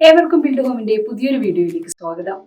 ഏവർക്കും ബിൽഡ് ഹോമിന്റെ പുതിയൊരു വീഡിയോയിലേക്ക് സ്വാഗതം.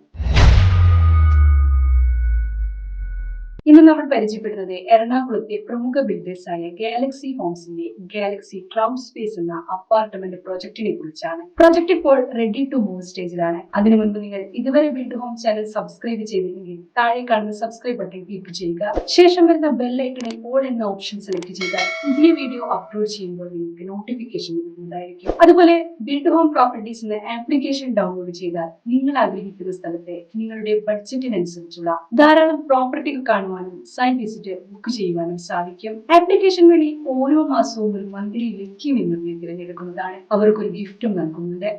ഇന്ന് നമ്മൾ പരിചയപ്പെടുന്നത് എറണാകുളത്തെ പ്രമുഖ ബിൽഡേഴ്സായ ഗാലക്സി ഹോംസിന്റെ ഗാലക്സി ക്ലൗഡ് സ്പേസ് എന്ന അപ്പാർട്ട്മെന്റ് പ്രോജക്റ്റിനെ കുറിച്ചാണ്. പ്രോജക്റ്റ് ഇപ്പോൾ റെഡി ടു മൂവ് സ്റ്റേജിലാണ്. അതിനു മുൻപ് നിങ്ങൾ ഇതുവരെ ബിൽഡ് ഹോം ചാനൽ സബ്സ്ക്രൈബ് ചെയ്തില്ലെങ്കിൽ താഴെ കാണുന്ന സബ്സ്ക്രൈബ് ബട്ടൺ ക്ലിക്ക് ചെയ്യുക. ശേഷം വരുന്ന ബെൽ ഐക്കണിൽ ഓൾ എന്ന ഓപ്ഷൻ സെലക്ട് ചെയ്താൽ പുതിയ വീഡിയോ അപ്ലോഡ് ചെയ്യുമ്പോൾ നിങ്ങൾക്ക് നോട്ടിഫിക്കേഷൻ ഉണ്ടായിരിക്കും. അതുപോലെ ബിൽഡ് ഹോം പ്രോപ്പർട്ടീസ് എന്ന ആപ്ലിക്കേഷൻ ഡൗൺലോഡ് ചെയ്താൽ നിങ്ങൾ ആഗ്രഹിക്കുന്ന സ്ഥലത്തെ നിങ്ങളുടെ ബഡ്ജറ്റിനനുസരിച്ചുള്ള ധാരാളം പ്രോപ്പർട്ടികൾ കാണുവാൻ സൈറ്റ് വിസിറ്റ് ബുക്ക് ചെയ്യുവാനും സാധിക്കും. ആപ്ലിക്കേഷൻ വഴി ഓരോ മാസവും ഒരു മന്ത്ലി ലക്കി വിന്നറിനെ തിരഞ്ഞെടുക്കുന്നതാണ്. അവർക്കൊരു ഗിഫ്റ്റും നൽകുന്നുണ്ട്.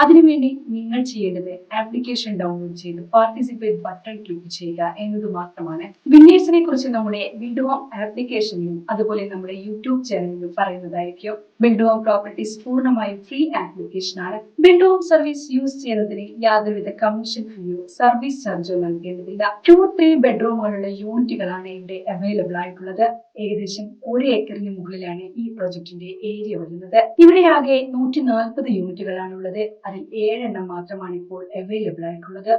അതിനുവേണ്ടി നിങ്ങൾ ചെയ്യേണ്ടത് ആപ്ലിക്കേഷൻ ഡൗൺലോഡ് ചെയ്ത് പാർട്ടിസിപ്പേറ്റ് ബട്ടൺ ക്ലിക്ക് ചെയ്യുക എന്നത് മാത്രമാണ്. വിന്നേഴ്സിനെ കുറിച്ച് നമ്മുടെ ബിൽഡ് ഹോം ആപ്ലിക്കേഷനിലും അതുപോലെ നമ്മുടെ യൂട്യൂബ് ചാനലിലും പറയുന്നതായിരിക്കും. ബിൽഡ് ഹോം പ്രോപ്പർട്ടീസ് പൂർണ്ണമായും ഫ്രീ ആപ്ലിക്കേഷൻ ആണ്. ബിൽഡ് ഹോം സർവീസ് യൂസ് ചെയ്യുന്നതിന് യാതൊരുവിധ കമ്മീഷൻ ഫീയോ സർവീസ് ചാർജോ നൽകേണ്ടതില്ല. 2-3 ബെഡ്റൂമുകളുള്ള യൂണിറ്റുകളാണ് ഇവിടെ അവൈലബിൾ ആയിട്ടുള്ളത്. ഏകദേശം 1 ഏക്കറിന് മുകളിലാണ് ഈ പ്രൊജക്ടിന്റെ ഏരിയ വരുന്നത്. ഇവിടെ ആകെ 140 യൂണിറ്റുകളാണ് ഉള്ളത്. അതിൽ 7 എണ്ണം മാത്രമാണ് ഇപ്പോൾ അവൈലബിൾ ആയിട്ടുള്ളത്.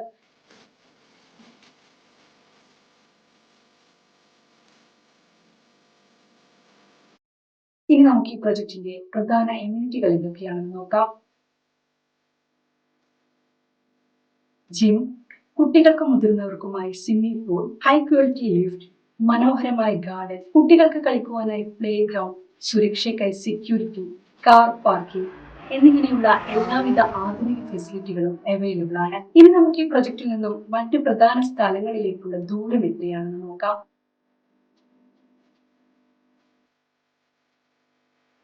ഇനി നമുക്ക് ഈ പ്രൊജക്ടിന്റെ പ്രധാന എമ്യൂണിറ്റികൾ എന്തൊക്കെയാണെന്ന് നോക്കാം. ജിം, കുട്ടികൾക്കും മുതിർന്നവർക്കുമായി swimming pool, high quality lift, മനോഹരമായ ഗാർഡൻ, കുട്ടികൾക്ക് കളിക്കുവാനായി പ്ലേ ഗ്രൗണ്ട്, സുരക്ഷയ്ക്കായി സെക്യൂരിറ്റി, കാർ പാർക്കിംഗ് എന്നിങ്ങനെയുള്ള എല്ലാവിധ ആധുനിക ഫെസിലിറ്റികളും അവൈലബിൾ ആണ്. ഇനി നമുക്ക് ഈ പ്രൊജക്റ്റിൽ നിന്നും മറ്റ് പ്രധാന സ്ഥലങ്ങളിലേക്കുള്ള ദൂരം എത്രയാണെന്ന് നോക്കാം.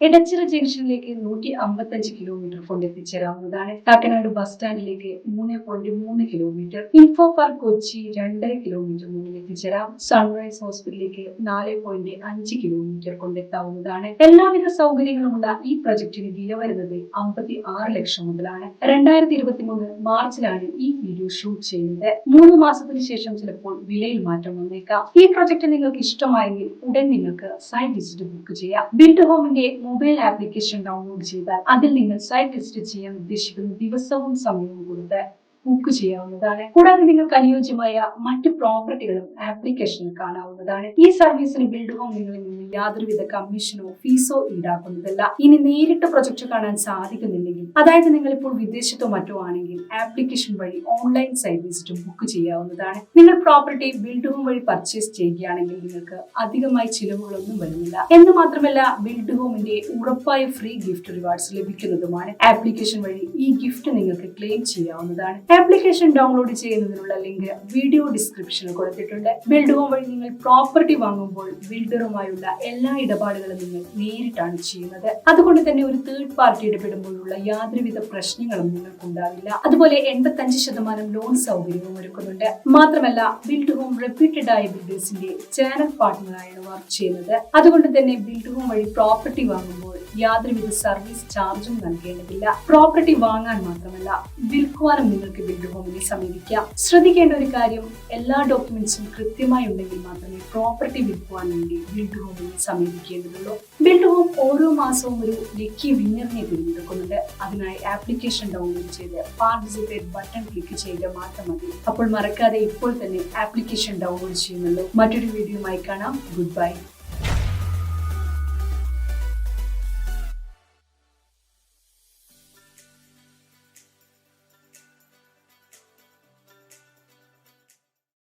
എടച്ചിറ ജംഗ്ഷനിലേക്ക് 155 കിലോമീറ്റർ കൊണ്ട് എത്തിച്ചേരാവുന്നതാണ്. കാക്കനാട് ബസ് സ്റ്റാൻഡിലേക്ക് 3.3 kilometre, info park Kochi 2.5 kilometre മുന്നിൽ എത്തിച്ചേരാം. സൺറൈസ് ഹോസ്പിറ്റലിലേക്ക് 4.5 കിലോമീറ്റർ കൊണ്ടെത്താവുന്നതാണ്. എല്ലാവിധ സൗകര്യങ്ങളുമുള്ള ഈ പ്രൊജക്ടിന് വില വരുന്നത് 56 ലക്ഷം മുതലാണ്. 2023 മാർച്ചിലാണ് ഈ വീഡിയോ ഷൂട്ട് ചെയ്യുന്നത്. 3 മാസത്തിന് ശേഷം ചിലപ്പോൾ വിലയിൽ മാറ്റം വന്നേക്കാം. ഈ പ്രൊജക്ട് നിങ്ങൾക്ക് ഇഷ്ടമായെങ്കിൽ ഉടൻ നിങ്ങൾക്ക് സൈറ്റ് വിസിറ്റ് ബുക്ക് ചെയ്യാം. ബിൽഡ് ഹോമിന്റെ മൊബൈൽ ആപ്ലിക്കേഷൻ ഡൗൺലോഡ് ചെയ്താൽ അതിൽ നിങ്ങൾ സൈറ്റ് വിസിറ്റ് ചെയ്യാൻ ഉദ്ദേശിക്കുന്ന ദിവസവും സമയവും കൊടുത്ത് ബുക്ക് ചെയ്യാവുന്നതാണ്. കൂടാതെ നിങ്ങൾക്ക് അനുയോജ്യമായ മറ്റ് പ്രോപ്പർട്ടികളും ആപ്ലിക്കേഷനിൽ കാണാവുന്നതാണ്. ഈ സർവീസിന് ബിൽഡ് ഹോം നിങ്ങളിൽ നിന്ന് യാതൊരുവിധ കമ്മീഷനോ ഫീസോ ഈടാക്കുന്നതല്ല. ഇനി നേരിട്ട് പ്രൊജക്ട് കാണാൻ സാധിക്കുന്നില്ലെങ്കിൽ, അതായത് നിങ്ങൾ ഇപ്പോൾ വിദേശത്തോ മറ്റോ ആണെങ്കിൽ ആപ്ലിക്കേഷൻ വഴി ഓൺലൈൻ സൈറ്റ് വിസിറ്റ് ബുക്ക് ചെയ്യാവുന്നതാണ്. നിങ്ങൾ പ്രോപ്പർട്ടി ബിൽഡ് ഹോം വഴി പർച്ചേസ് ചെയ്യുകയാണെങ്കിൽ നിങ്ങൾക്ക് അധികമായി ചിലവുകളൊന്നും വരുന്നില്ല. എന്ന് മാത്രമല്ല ബിൽഡ് ഹോമിന്റെ ഉറപ്പായ ഫ്രീ ഗിഫ്റ്റ് റിവാർഡ്സ് ലഭിക്കുന്നതുമാണ്. ആപ്ലിക്കേഷൻ വഴി ഈ ഗിഫ്റ്റ് നിങ്ങൾക്ക് ക്ലെയിം ചെയ്യാവുന്നതാണ്. ആപ്ലിക്കേഷൻ ഡൗൺലോഡ് ചെയ്യുന്നതിനുള്ള ലിങ്ക് വീഡിയോ ഡിസ്ക്രിപ്ഷനിൽ കൊടുത്തിട്ടുണ്ട്. ബിൽഡ് ഹോം വഴി നിങ്ങൾ പ്രോപ്പർട്ടി വാങ്ങുമ്പോൾ ബിൽഡറുമായുള്ള എല്ലാ ഇടപാടുകളും നിങ്ങൾ നേരിട്ടാണ് ചെയ്യുന്നത്. അതുകൊണ്ട് തന്നെ ഒരു തേർഡ് പാർട്ടി ഇടപെടുമ്പോഴുള്ള യാതൊരുവിധ പ്രശ്നങ്ങളും നിങ്ങൾക്ക് ഉണ്ടാവില്ല. അതുപോലെ 85% ലോൺ സൗകര്യവും ഒരുക്കുന്നുണ്ട്. മാത്രമല്ല ബിൽഡ് ഹോം റെപ്യൂട്ടഡ് ആയ ബിൽഡേഴ്സിന്റെ ചാനൽ പാർട്ട്ണറായാണ് വർക്ക് ചെയ്യുന്നത്. അതുകൊണ്ട് തന്നെ ബിൽഡ് ഹോം വഴി പ്രോപ്പർട്ടി വാങ്ങുമ്പോൾ യാതൊരുവിധ സർവീസ് ചാർജും നൽകേണ്ടതില്ല. പ്രോപ്പർട്ടി വാങ്ങാൻ മാത്രമല്ല വിൽക്കുവാനും നിങ്ങൾക്ക് ബിൽഡ് ഹോമിനെ സമീപിക്കാം. ശ്രദ്ധിക്കേണ്ട ഒരു കാര്യം, എല്ലാ ഡോക്യുമെന്റ്സും കൃത്യമായി ഉണ്ടെങ്കിൽ മാത്രമേ പ്രോപ്പർട്ടി വിൽക്കുവാൻ വേണ്ടി ബിൽഡ് ഹോമിനെ സമീപിക്കേണ്ടതുള്ളൂ. ബിൽഡ് ഹോം ഓരോ മാസവും ഒരു ലക്കി വിന്നറിനെ തിരഞ്ഞെടുക്കുന്നുണ്ട്. അതിനായി ആപ്ലിക്കേഷൻ ഡൗൺലോഡ് ചെയ്ത് പാർട്ടിസിപ്പേറ്റ് ബട്ടൺ ക്ലിക്ക് ചെയ്ത് മാത്രം മതി. അപ്പോൾ മറക്കാതെ ഇപ്പോൾ തന്നെ ആപ്ലിക്കേഷൻ ഡൗൺലോഡ് ചെയ്യുന്നുള്ളൂ. മറ്റൊരു വീഡിയോയുമായി കാണാം. Good bye.